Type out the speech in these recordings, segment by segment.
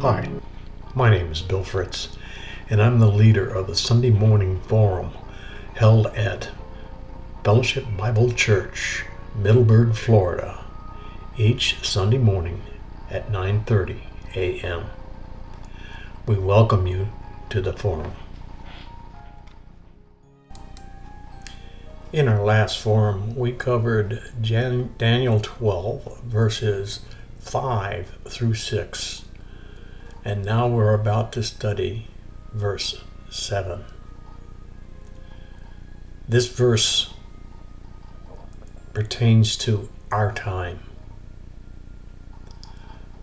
Hi, my name is Bill Fritz, and I'm the leader of the Sunday morning forum held at Fellowshp Bible Church, Middleburg, Florida, each Sunday morning at 9:30 a.m. We welcome you to the forum. In our last forum, we covered Daniel 12, verses 5 through 6. And now we're about to study verse 7. This verse pertains to our time.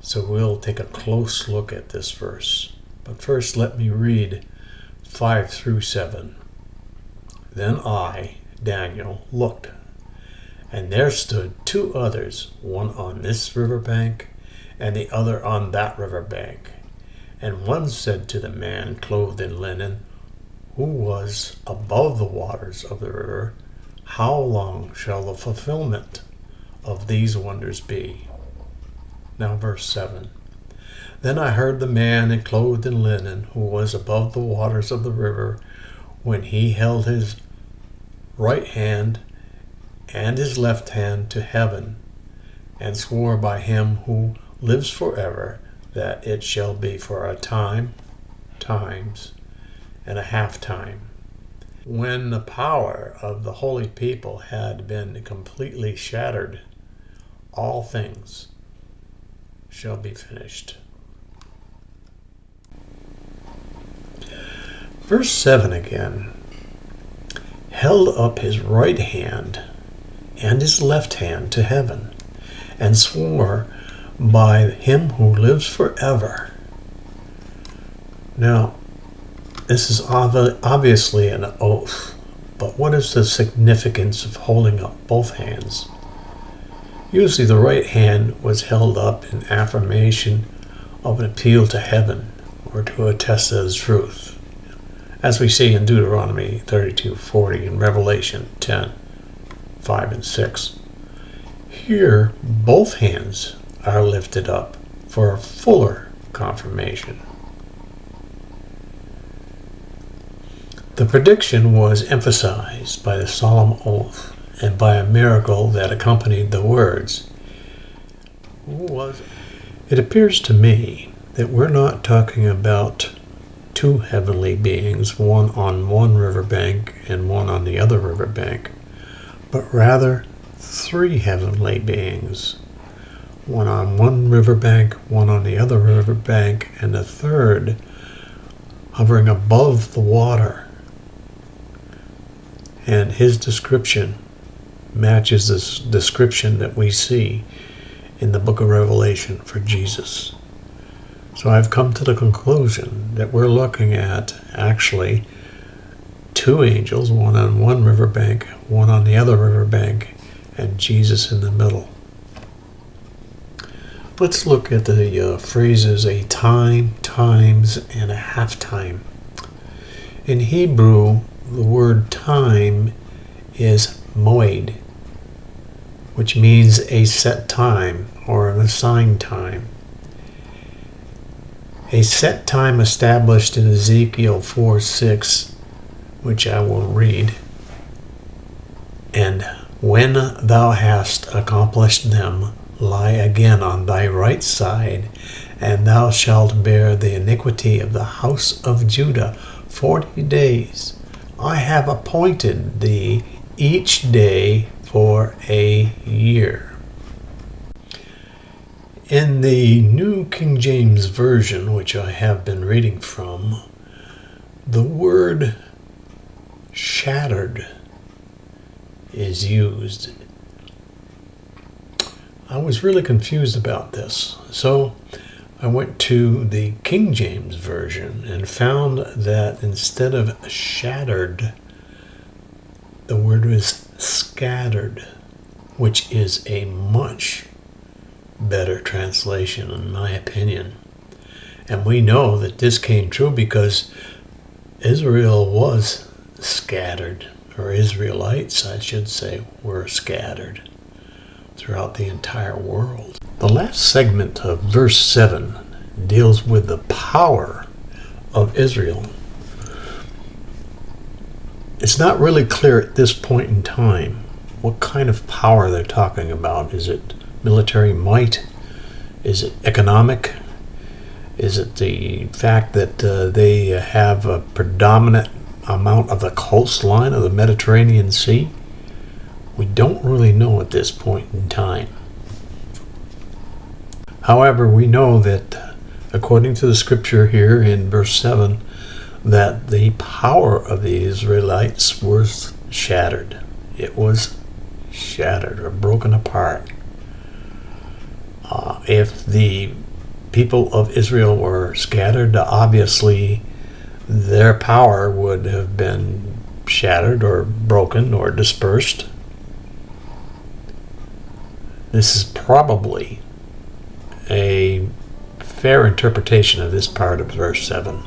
So we'll take a close look at this verse. But first let me read 5 through 7. Then I, Daniel, looked, and there stood two others, one on this river bank and the other on that river bank. And one said to the man clothed in linen, who was above the waters of the river, how long shall the fulfillment of these wonders be? Now verse 7. Then I heard the man clothed in linen, who was above the waters of the river, when he held his right hand and his left hand to heaven, and swore by him who lives forever, that it shall be for a time, times, and a half time. When the power of the holy people had been completely shattered, all things shall be finished. Verse 7 again. Held up his right hand and his left hand to heaven, and swore by him who lives forever. Now, this is obviously an oath, but what is the significance of holding up both hands? Usually the right hand was held up in affirmation of an appeal to heaven or to attest to his truth, as we see in Deuteronomy 32:40 and Revelation 10:5 and 6. Here, both hands are lifted up for a fuller confirmation. The prediction was emphasized by the solemn oath and by a miracle that accompanied the words. It appears to me that we're not talking about two heavenly beings, one on one riverbank and one on the other riverbank, but rather three heavenly beings, one on one riverbank, one on the other riverbank, and the third hovering above the water. And his description matches this description that we see in the book of Revelation for Jesus. So I've come to the conclusion that we're looking at actually two angels, one on one riverbank, one on the other riverbank, and Jesus in the middle. Let's look at the phrases a time, times, and a half time. In Hebrew, the word time is moed, which means a set time or an assigned time. A set time established in Ezekiel 4:6, which I will read. And when thou hast accomplished them, lie again on thy right side, and thou shalt bear the iniquity of the house of Judah 40 days. I have appointed thee each day for a year. In the New King James Version, which I have been reading from, the word shattered is used. I was really confused about this, so I went to the King James Version and found that instead of shattered, the word was scattered, which is a much better translation in my opinion. And we know that this came true because Israel was scattered, or Israelites, I should say, were scattered throughout the entire world. The last segment of verse 7 deals with the power of Israel. It's not really clear at this point in time what kind of power they're talking about. Is it military might? Is it economic? Is it the fact that they have a predominant amount of the coastline of the Mediterranean Sea? We don't really know at this point in time. However, we know that according to the scripture here in verse 7, that the power of the Israelites was shattered. It was shattered or broken apart. If the people of Israel were scattered, obviously their power would have been shattered or broken or dispersed. This is probably a fair interpretation of this part of verse 7.